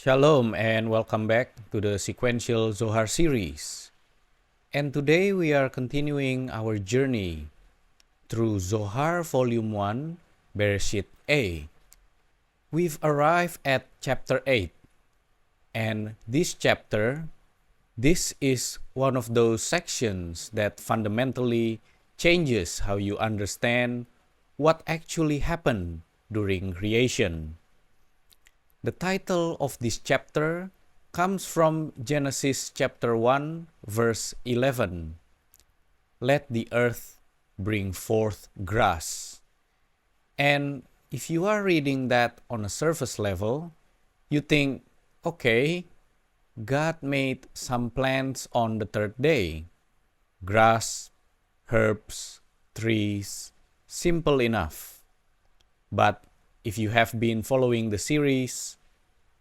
Shalom and welcome back to the sequential Zohar series. And today we are continuing our journey through Zohar Volume 1, Bereshit A. We've arrived at chapter 8. And this chapter, this is one of those sections that fundamentally changes how you understand what actually happened during creation. The title of this chapter comes from Genesis chapter 1, verse 11. Let the earth bring forth grass. And if you are reading that on a surface level, you think, okay, God made some plants on the third day. Grass, herbs, trees, simple enough. But if you have been following the series,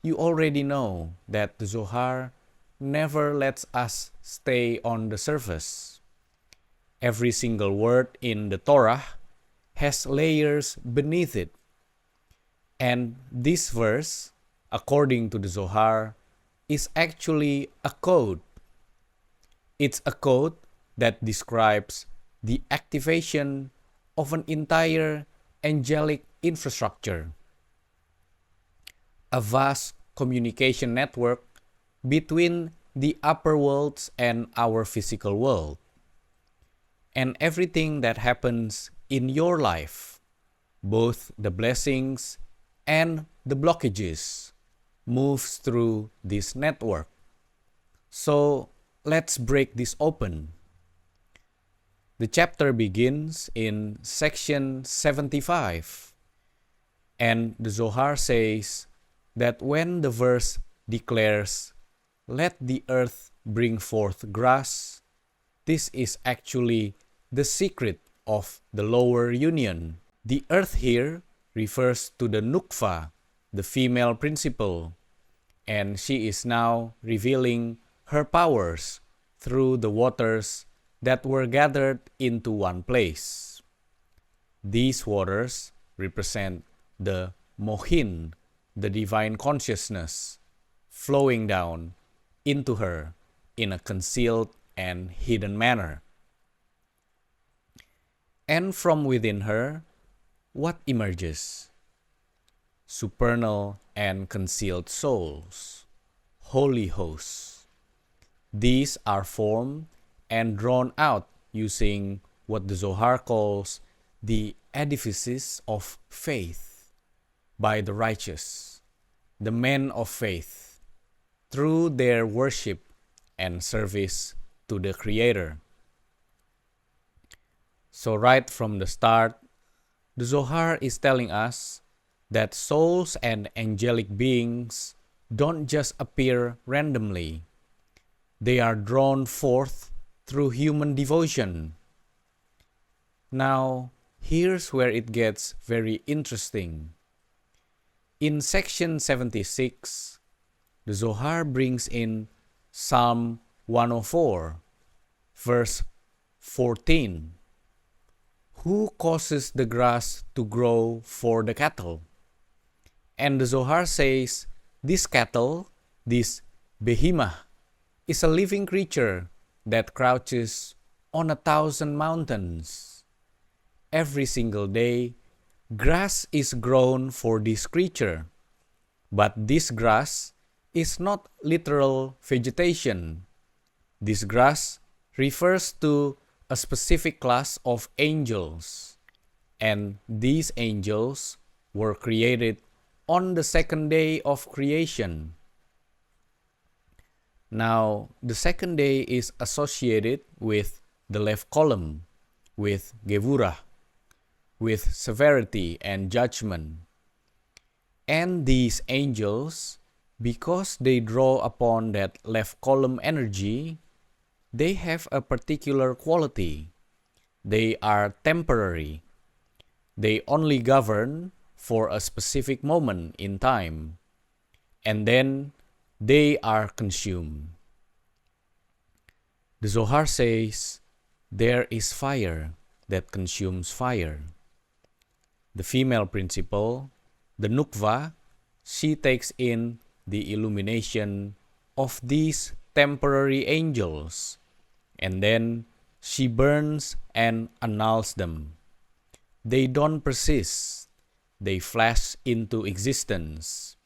you already know that the Zohar never lets us stay on the surface. Every single word in the Torah has layers beneath it. And this verse, according to the Zohar, is actually a code. It's a code that describes the activation of an entire angelic infrastructure, a vast communication network between the upper worlds and our physical world. And everything that happens in your life, both the blessings and the blockages, moves through this network. So let's break this open. The chapter begins in section 75. And the Zohar says that when the verse declares, let the earth bring forth grass, this is actually the secret of the lower union. The earth here refers to the Nukva, the female principle, and she is now revealing her powers through the waters that were gathered into one place. These waters represent the Mohin, the divine consciousness, flowing down into her in a concealed and hidden manner. And from within her, what emerges? Supernal and concealed souls, holy hosts. These are formed and drawn out using what the Zohar calls the edifices of faith by the righteous, the men of faith, through their worship and service to the Creator. So right from the start, the Zohar is telling us that souls and angelic beings don't just appear randomly. They are drawn forth through human devotion. Now, here's where it gets very interesting. In section 76, the Zohar brings in Psalm 104, verse 14. Who causes the grass to grow for the cattle? And the Zohar says, this cattle, this behemoth, is a living creature that crouches on 1,000 mountains. Every single day, grass is grown for this creature. But this grass is not literal vegetation. This grass refers to a specific class of angels. And these angels were created on the second day of creation. Now, the second day is associated with the left column, with Gevurah, with severity and judgment. And these angels, because they draw upon that left column energy, they have a particular quality. They are temporary. They only govern for a specific moment in time. And then they are consumed. The Zohar says, there is fire that consumes fire. The female principle, the Nukva, she takes in the illumination of these temporary angels, and then she burns and annuls them. They don't persist, they flash into existence,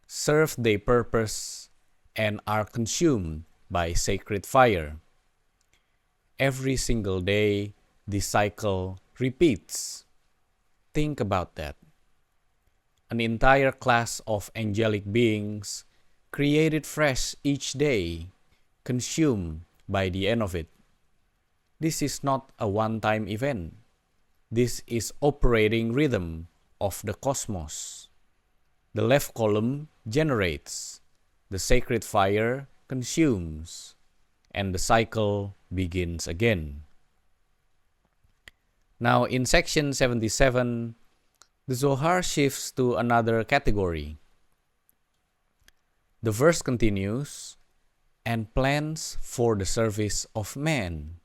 serve their purpose, and are consumed by sacred fire. Every single day, this cycle repeats. Think about that. An entire class of angelic beings created fresh each day, consumed by the end of it. This is not a one-time event. This is operating rhythm of the cosmos. The left column generates, the sacred fire consumes, and the cycle begins again. Now in section 77, the Zohar shifts to another category. The verse continues, and plans for the service of man.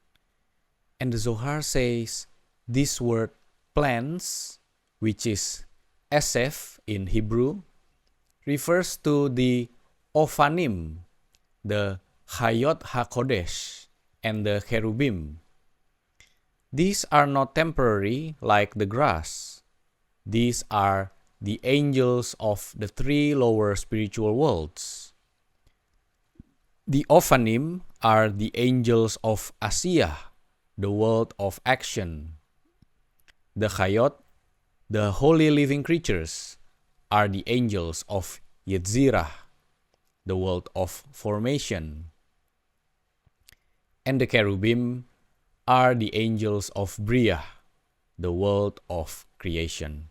And the Zohar says, this word plans, which is esef in Hebrew, refers to the Ophanim, the Hayot HaKodesh, and the Cherubim. These are not temporary like the grass. These are the angels of the three lower spiritual worlds. The Ophanim are the angels of Asiyah, the world of action. The Hayot, the holy living creatures, are the angels of Yetzirah, the world of formation. And the Cherubim are the angels of Bria, the world of creation.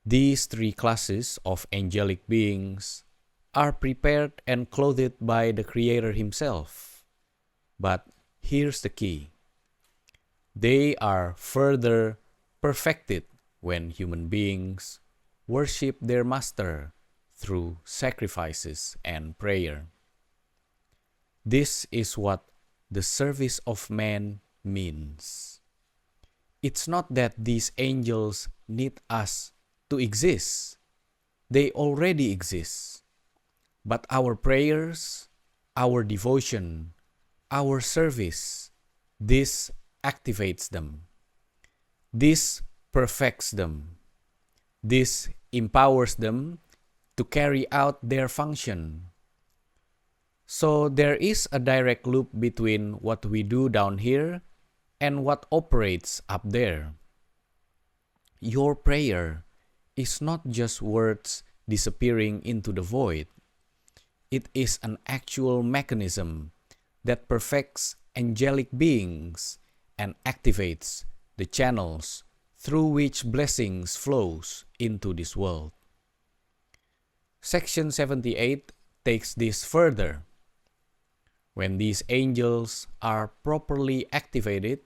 These three classes of angelic beings are prepared and clothed by the Creator Himself. But here's the key. They are further perfected when human beings worship their Master through sacrifices and prayer. This is what the service of man means. It's not that these angels need us to exist. They already exist. But our prayers, our devotion, our service, this activates them. This perfects them. This empowers them to carry out their function. So there is a direct loop between what we do down here and what operates up there. Your prayer is not just words disappearing into the void. It is an actual mechanism that perfects angelic beings and activates the channels through which blessings flows into this world. Section 78 takes this further. When these angels are properly activated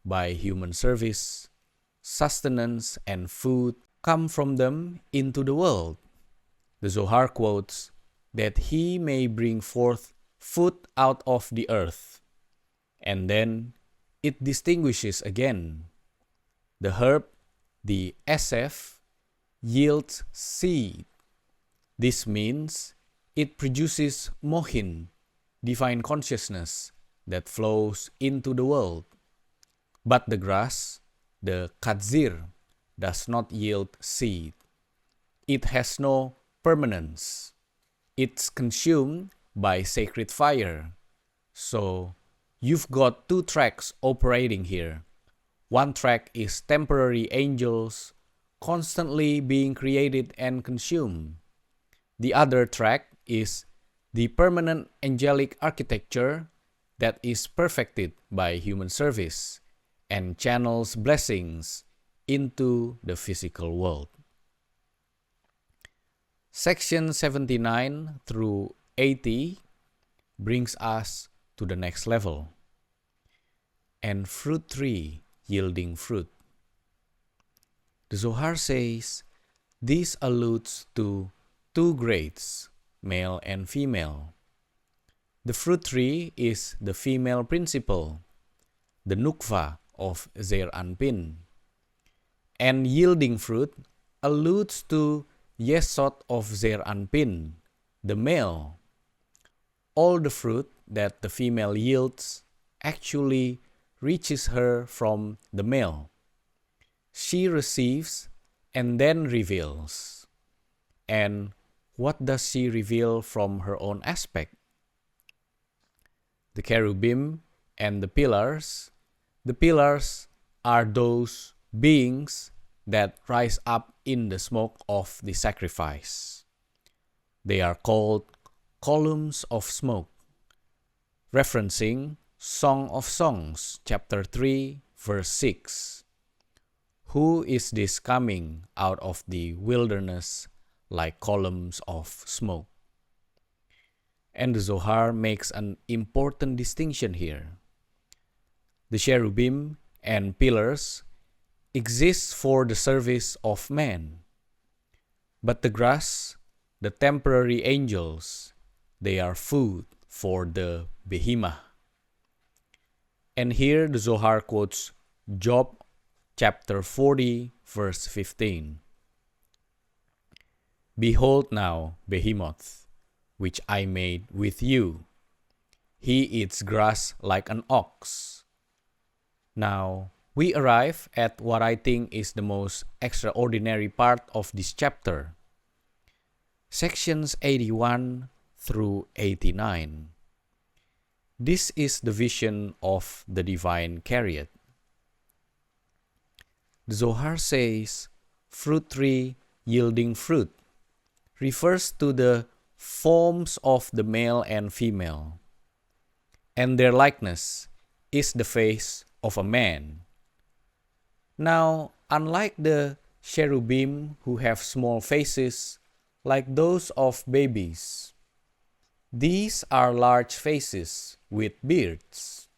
by human service, sustenance and food come from them into the world. The Zohar quotes that he may bring forth food out of the earth, and then it distinguishes again. The herb, the esef, yields seed. This means it produces mohin, divine consciousness that flows into the world. But the grass, the kadzir, does not yield seed. It has no permanence. It's consumed by sacred fire. So you've got two tracks operating here. One track is temporary angels constantly being created and consumed. The other track is the permanent angelic architecture that is perfected by human service and channels blessings into the physical world. Section 79 through 80 brings us to the next level. And fruit tree yielding fruit. The Zohar says this alludes to two grades, male and female. The fruit tree is the female principle, the nukva of Zeir Anpin. And yielding fruit alludes to Yesod of Zer Anpin, the male. All the fruit that the female yields actually reaches her from the male. She receives and then reveals. And what does she reveal from her own aspect? The cherubim and the pillars. The pillars are those beings that rise up in the smoke of the sacrifice. They are called columns of smoke, referencing Song of Songs, chapter 3, verse 6. Who is this coming out of the wilderness like columns of smoke? And the Zohar makes an important distinction here. The cherubim and pillars exist for the service of man, but the grass, the temporary angels, they are food for the behemoth. And here the Zohar quotes Job chapter 40, verse 15. Behold now, behemoth, which I made with you. He eats grass like an ox. Now, we arrive at what I think is the most extraordinary part of this chapter. Sections 81 through 89. This is the vision of the divine chariot. The Zohar says, fruit tree yielding fruit refers to the forms of the male and female, and their likeness is the face of a man. Now, unlike the cherubim who have small faces like those of babies, these are large faces with beards.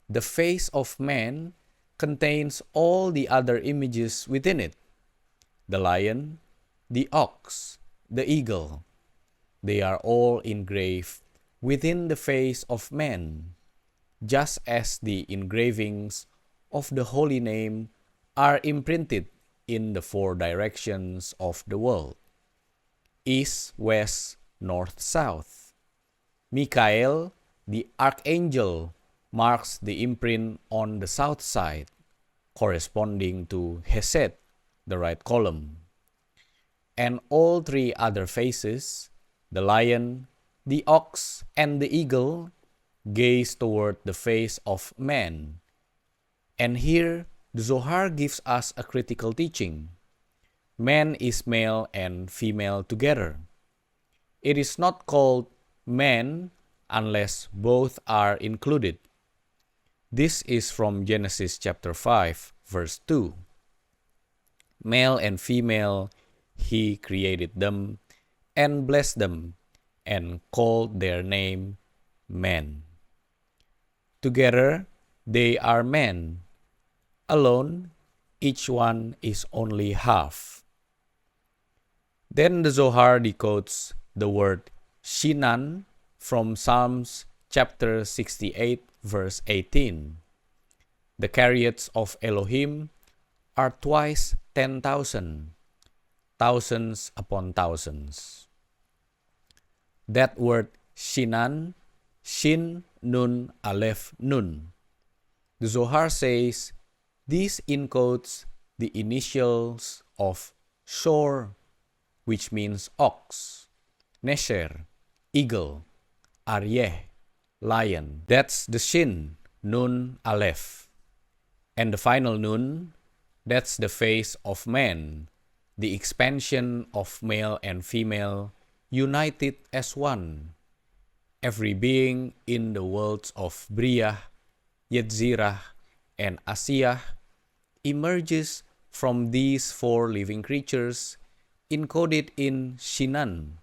The face of man contains all the other images within it: the lion, the ox, the eagle. They are all engraved within the face of man, just as the engravings of the holy name are imprinted in the four directions of the world: east, west, north, south. Michael, the archangel, marks the imprint on the south side, corresponding to Hesed, the right column. And all three other faces, the lion, the ox, and the eagle, gaze toward the face of man. And here, the Zohar gives us a critical teaching. Man is male and female together. It is not called man unless both are included. This is from Genesis chapter 5, verse 2. Male and female, he created them and blessed them and called their name man. Together, they are man. Alone, each one is only half. Then the Zohar decodes the word Shinan from Psalms chapter 68, verse 18. The chariots of Elohim are twice 10,000, thousands upon thousands. That word Shinan, Shin, Nun, Aleph, Nun. The Zohar says this encodes the initials of Shor, which means ox, Nesher, eagle, Aryeh, lion. That's the Shin, Nun, Aleph. And the final Nun, that's the face of man, the expansion of male and female united as one. Every being in the worlds of Briyah, Yetzirah, and Asiyah emerges from these four living creatures encoded in Shinan.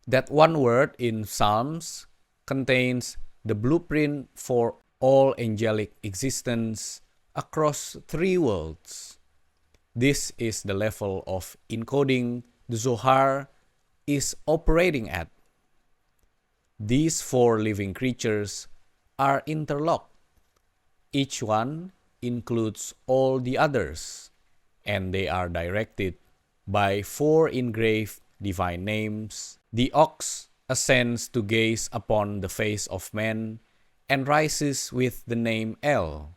That one word in Psalms contains the blueprint for all angelic existence across three worlds. This is the level of encoding the Zohar is operating at. These four living creatures are interlocked. Each one includes all the others, and they are directed by 4 engraved divine names. The ox ascends to gaze upon the face of man and rises with the name El.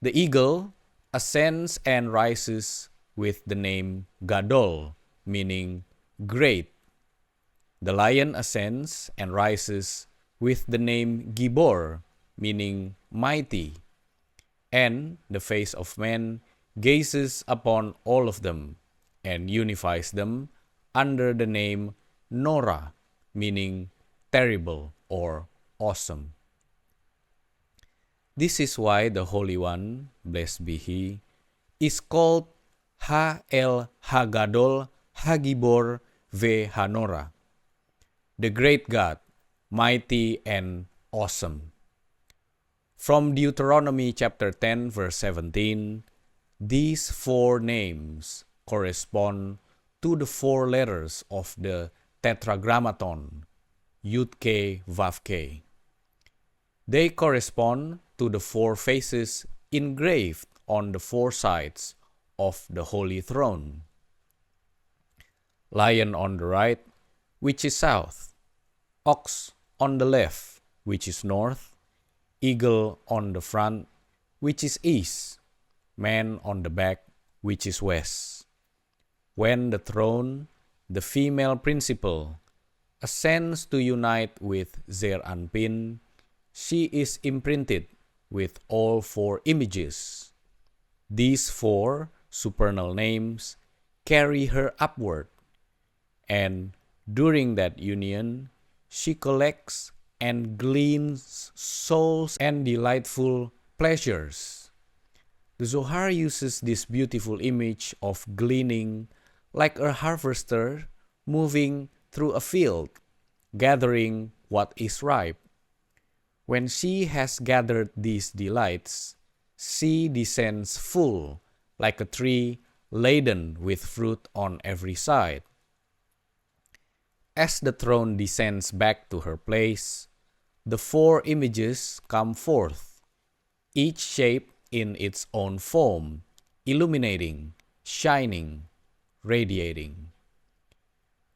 The eagle ascends and rises with the name Gadol, meaning great. The lion ascends and rises with the name Gibor, meaning mighty. And the face of man gazes upon all of them and unifies them under the name Nora, meaning terrible or awesome. This is why the Holy One, blessed be He, is called Ha-El Hagadol Hagibor Ve Hanora, the great God, mighty and awesome. From Deuteronomy chapter 10, verse 17, these 4 names correspond to the 4 letters of the Tetragrammaton, Yud-Ke Vav-Ke. They correspond to the 4 faces engraved on the 4 sides of the Holy Throne. Lion on the right, which is south, ox on the left, which is north, eagle on the front, which is east, man on the back, which is west. When the throne, the female principle, ascends to unite with Zeir Anpin, she is imprinted with all 4 images. These 4 supernal names carry her upward, and during that union, she collects and gleans souls and delightful pleasures. The Zohar uses this beautiful image of gleaning like a harvester moving through a field, gathering what is ripe. When she has gathered these delights, she descends full, like a tree laden with fruit on every side. As the throne descends back to her place, the 4 images come forth, each shape in its own form, illuminating, shining, radiating.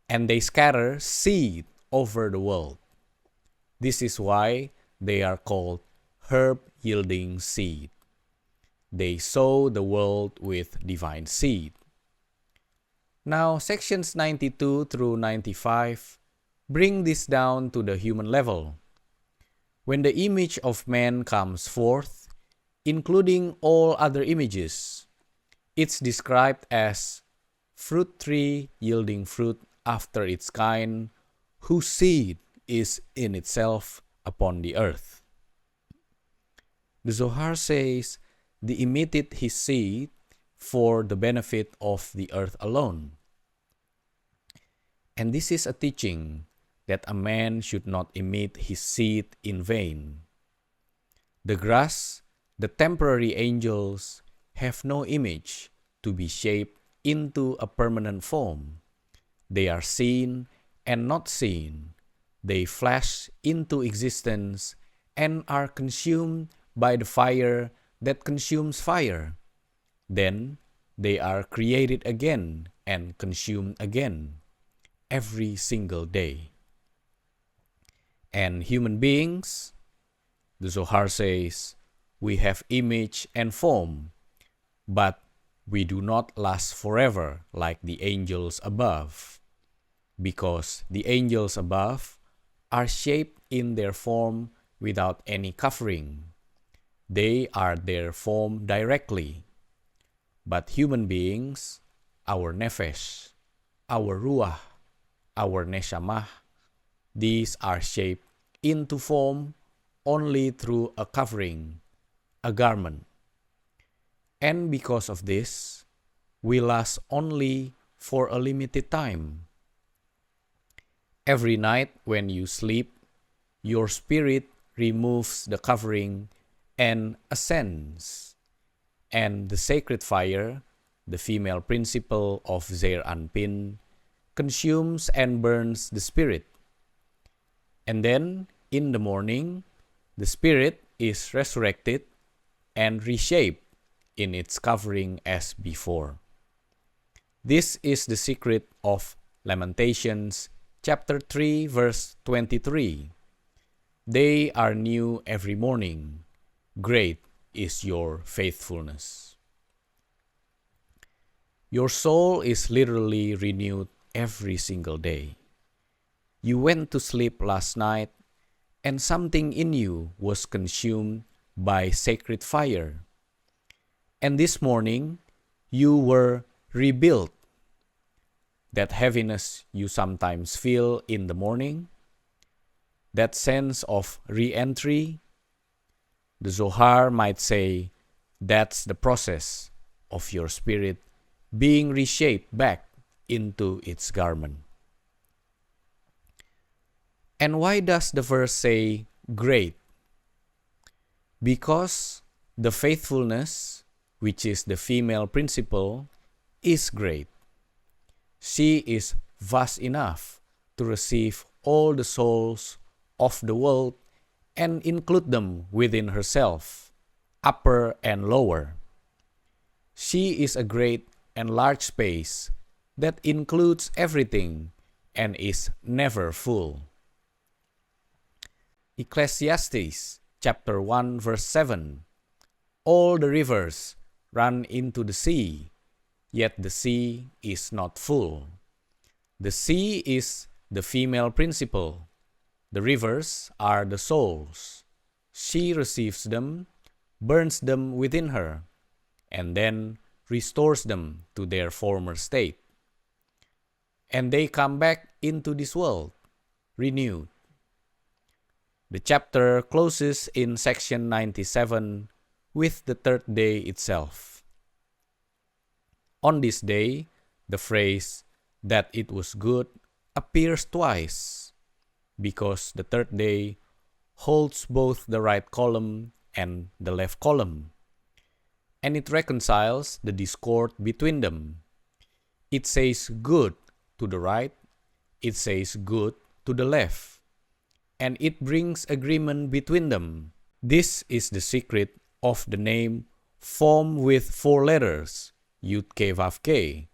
And they scatter seed over the world. This is why they are called herb-yielding seed. They sow the world with divine seed. Now, sections 92 through 95 bring this down to the human level. When the image of man comes forth, including all other images, it's described as fruit tree yielding fruit after its kind, whose seed is in itself upon the earth. The Zohar says they emitted his seed for the benefit of the earth alone. And this is a teaching that a man should not emit his seed in vain. The grass, the temporary angels, have no image to be shaped into a permanent form. They are seen and not seen. They flash into existence and are consumed by the fire that consumes fire. Then they are created again and consumed again, every single day. And human beings, the Zohar says, we have image and form, but we do not last forever like the angels above, because the angels above are shaped in their form without any covering. They are their form directly. But human beings, our nefesh, our ruah, our neshamah, these are shaped into form only through a covering, a garment. And because of this, we last only for a limited time. Every night when you sleep, your spirit removes the covering and ascends. And the sacred fire, the female principle of Zeir Anpin, consumes and burns the spirit. And then, in the morning, the spirit is resurrected and reshaped in its covering as before. This is the secret of Lamentations chapter 3 verse 23. They are new every morning. Great is your faithfulness. Your soul is literally renewed every single day. You went to sleep last night and something in you was consumed by sacred fire. And this morning, you were rebuilt. That heaviness you sometimes feel in the morning, that sense of re-entry, the Zohar might say that's the process of your spirit being reshaped back into its garment. And why does the verse say great? Because the faithfulness, which is the female principle, is great. She is vast enough to receive all the souls of the world and include them within herself, upper and lower. She is a great and large space that includes everything and is never full. Ecclesiastes chapter 1 verse 7. All the rivers run into the sea, yet the sea is not full. The sea is the female principle. The rivers are the souls. She receives them, burns them within her, and then restores them to their former state. And they come back into this world, renewed. The chapter closes in section 97 with the third day itself. On this day, the phrase that it was good appears twice, because the third day holds both the right column and the left column, and it reconciles the discord between them. It says good to the right, it says good to the left, and it brings agreement between them. This is the secret of the name formed with 4 letters, Yud Ke Vav Ke,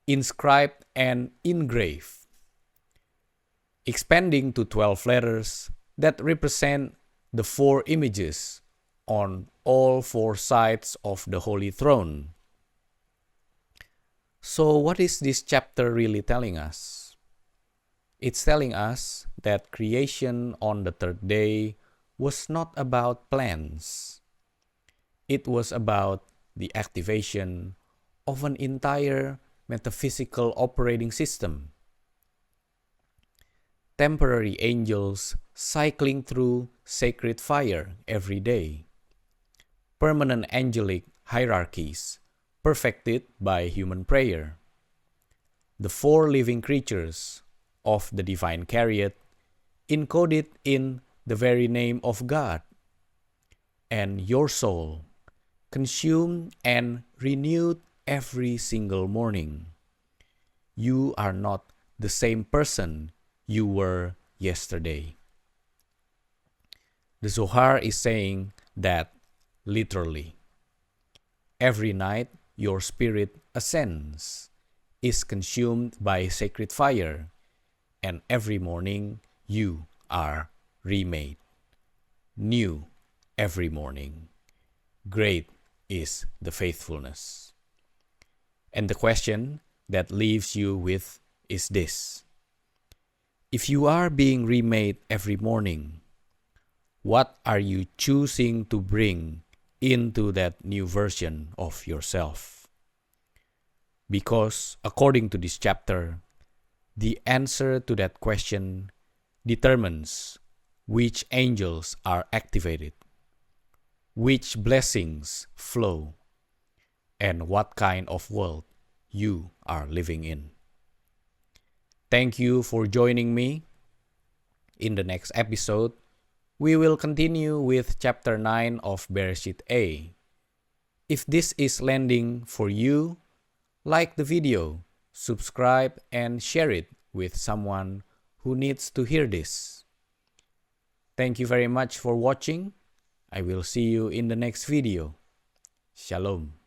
inscribed and engraved, expanding to 12 letters that represent the 4 images on all 4 sides of the Holy Throne. So what is this chapter really telling us? It's telling us that creation on the third day was not about plans. It was about the activation of an entire metaphysical operating system. Temporary angels cycling through sacred fire every day. Permanent angelic hierarchies perfected by human prayer. The 4 living creatures of the divine chariot encoded in the very name of God. And your soul, consumed and renewed every single morning. You are not the same person you were yesterday. The Zohar is saying that literally. Every night your spirit ascends, is consumed by sacred fire, and every morning you are remade. New every morning. Great is the faithfulness. And the question that leaves you with is this. If you are being remade every morning, what are you choosing to bring into that new version of yourself? Because according to this chapter, the answer to that question determines which angels are activated, which blessings flow, and what kind of world you are living in. Thank you for joining me. In the next episode, we will continue with chapter 9 of Bereshit A. If this is landing for you, like the video, subscribe, and share it with someone who needs to hear this. Thank you very much for watching. I will see you in the next video. Shalom.